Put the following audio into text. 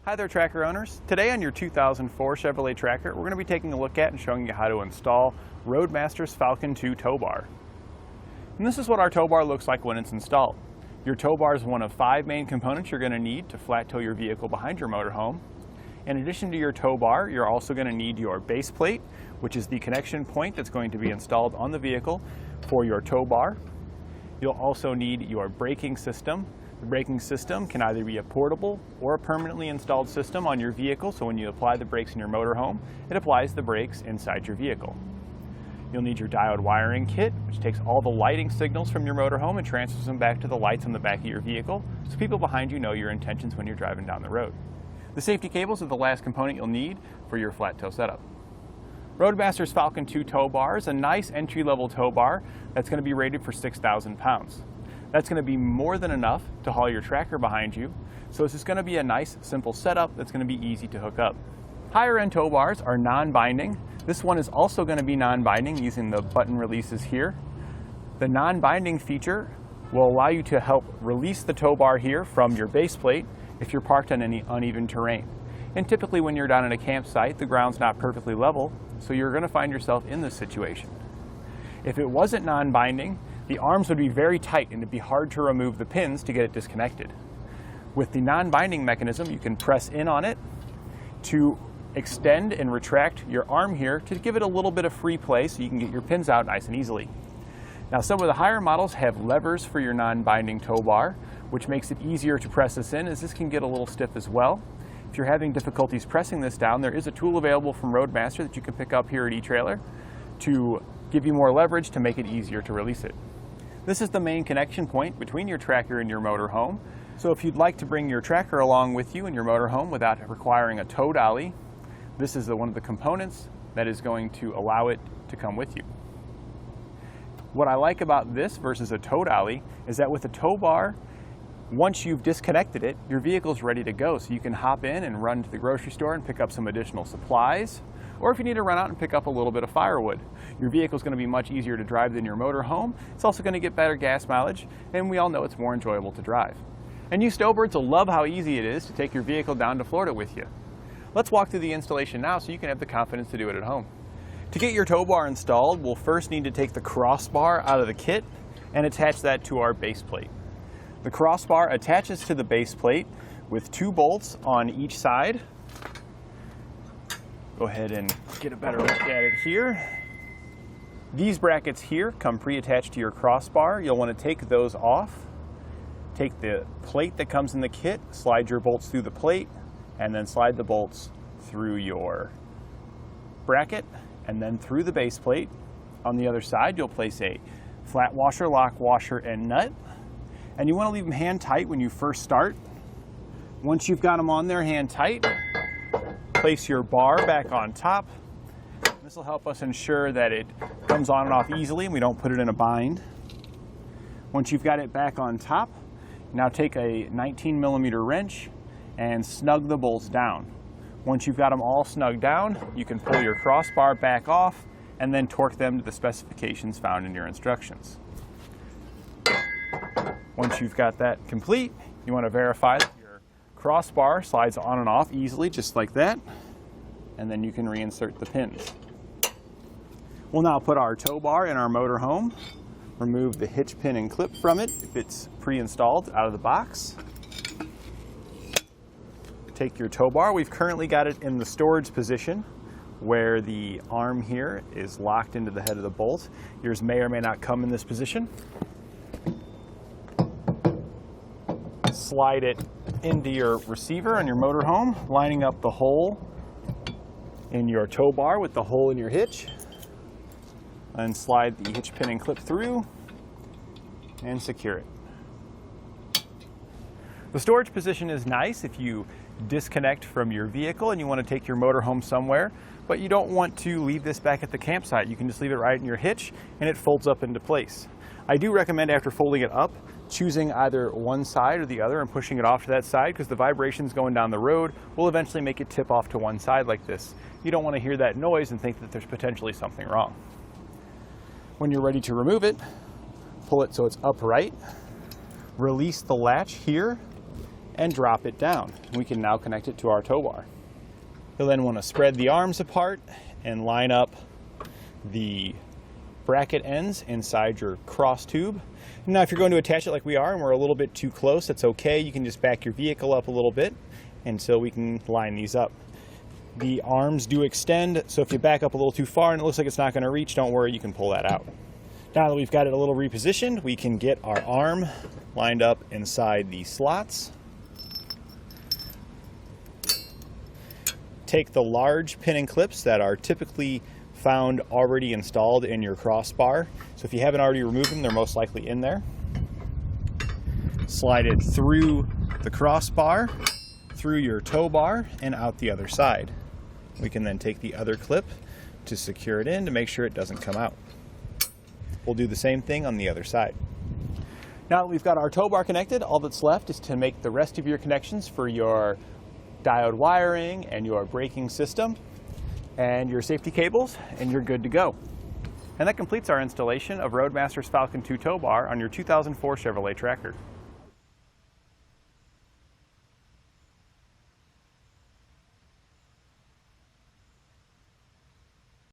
Hi there, Tracker owners. Today on your 2004 Chevrolet Tracker, we're going to be taking a look at and showing you how to install Roadmaster's Falcon 2 Tow Bar. And this is what our tow bar looks like when it's installed. Your tow bar is one of 5 main components you're going to need to flat tow your vehicle behind your motorhome. In addition to your tow bar, you're also going to need your base plate, which is the connection point that's going to be installed on the vehicle for your tow bar. You'll also need your braking system. The braking system can either be a portable or a permanently installed system on your vehicle, so when you apply the brakes in your motorhome, it applies the brakes inside your vehicle. You'll need your diode wiring kit, which takes all the lighting signals from your motorhome and transfers them back to the lights on the back of your vehicle, so people behind you know your intentions when you're driving down the road. The safety cables are the last component you'll need for your flat tow setup. Roadmaster's Falcon 2 Tow Bar is a nice entry-level tow bar that's going to be rated for 6,000 pounds. That's going to be more than enough to haul your tracker behind you, so this is going to be a nice, simple setup that's going to be easy to hook up. Higher-end tow bars are non-binding. This one is also going to be non-binding using the button releases here. The non-binding feature will allow you to help release the tow bar here from your base plate if you're parked on any uneven terrain. And typically when you're down at a campsite, the ground's not perfectly level, so you're going to find yourself in this situation. If it wasn't non-binding, the arms would be very tight and it'd be hard to remove the pins to get it disconnected. With the non-binding mechanism, you can press in on it to extend and retract your arm here to give it a little bit of free play so you can get your pins out nice and easily. Now, some of the higher models have levers for your non-binding tow bar, which makes it easier to press this in, as this can get a little stiff as well. If you're having difficulties pressing this down, there is a tool available from Roadmaster that you can pick up here at Etrailer to give you more leverage to make it easier to release it. This is the main connection point between your tracker and your motorhome. So if you'd like to bring your tracker along with you in your motorhome without requiring a tow dolly, this is one of the components that is going to allow it to come with you. What I like about this versus a tow dolly is that with a tow bar, once you've disconnected it, your vehicle's ready to go. So you can hop in and run to the grocery store and pick up some additional supplies, or if you need to run out and pick up a little bit of firewood. Your vehicle's going to be much easier to drive than your motorhome. It's also going to get better gas mileage, and we all know it's more enjoyable to drive. And you snowbirds will love how easy it is to take your vehicle down to Florida with you. Let's walk through the installation now so you can have the confidence to do it at home. To get your tow bar installed, we'll first need to take the crossbar out of the kit and attach that to our base plate. The crossbar attaches to the base plate with 2 bolts on each side. Go ahead and get a better look at it here. These brackets here come pre-attached to your crossbar. You'll want to take those off. Take the plate that comes in the kit, slide your bolts through the plate, and then slide the bolts through your bracket and then through the base plate. On the other side, you'll place a flat washer, lock washer, and nut. And you want to leave them hand tight when you first start. Once you've got them on there hand tight, place your bar back on top. This will help us ensure that it comes on and off easily and we don't put it in a bind. Once you've got it back on top, now take a 19mm wrench and snug the bolts down. Once you've got them all snugged down, you can pull your crossbar back off and then torque them to the specifications found in your instructions. Once you've got that complete, you want to verify that your crossbar slides on and off easily, just like that, and then you can reinsert the pins. We'll now put our tow bar in our motorhome, remove the hitch pin and clip from it if it's pre-installed out of the box. Take your tow bar. We've currently got it in the storage position where the arm here is locked into the head of the bolt. Yours may or may not come in this position. Slide it into your receiver on your motorhome, lining up the hole in your tow bar with the hole in your hitch. And slide the hitch pin and clip through and secure it. The storage position is nice if you disconnect from your vehicle and you want to take your motorhome somewhere, but you don't want to leave this back at the campsite. You can just leave it right in your hitch and it folds up into place. I do recommend after folding it up, choosing either one side or the other and pushing it off to that side, because the vibrations going down the road will eventually make it tip off to one side like this. You don't want to hear that noise and think that there's potentially something wrong. When you're ready to remove it, pull it so it's upright, release the latch here, and drop it down. We can now connect it to our tow bar. You'll then want to spread the arms apart and line up the bracket ends inside your cross tube. Now if you're going to attach it like we are and we're a little bit too close, that's okay. You can just back your vehicle up a little bit until we can line these up. The arms do extend, so if you back up a little too far and it looks like it's not going to reach, don't worry, you can pull that out. Now that we've got it a little repositioned, we can get our arm lined up inside the slots. Take the large pin and clips that are typically found already installed in your crossbar. So if you haven't already removed them, they're most likely in there. Slide it through the crossbar, through your tow bar, and out the other side. We can then take the other clip to secure it in to make sure it doesn't come out. We'll do the same thing on the other side. Now that we've got our tow bar connected, all that's left is to make the rest of your connections for your diode wiring and your braking system and your safety cables, and you're good to go. And that completes our installation of Roadmaster's Falcon 2 Tow Bar on your 2004 Chevrolet Tracker.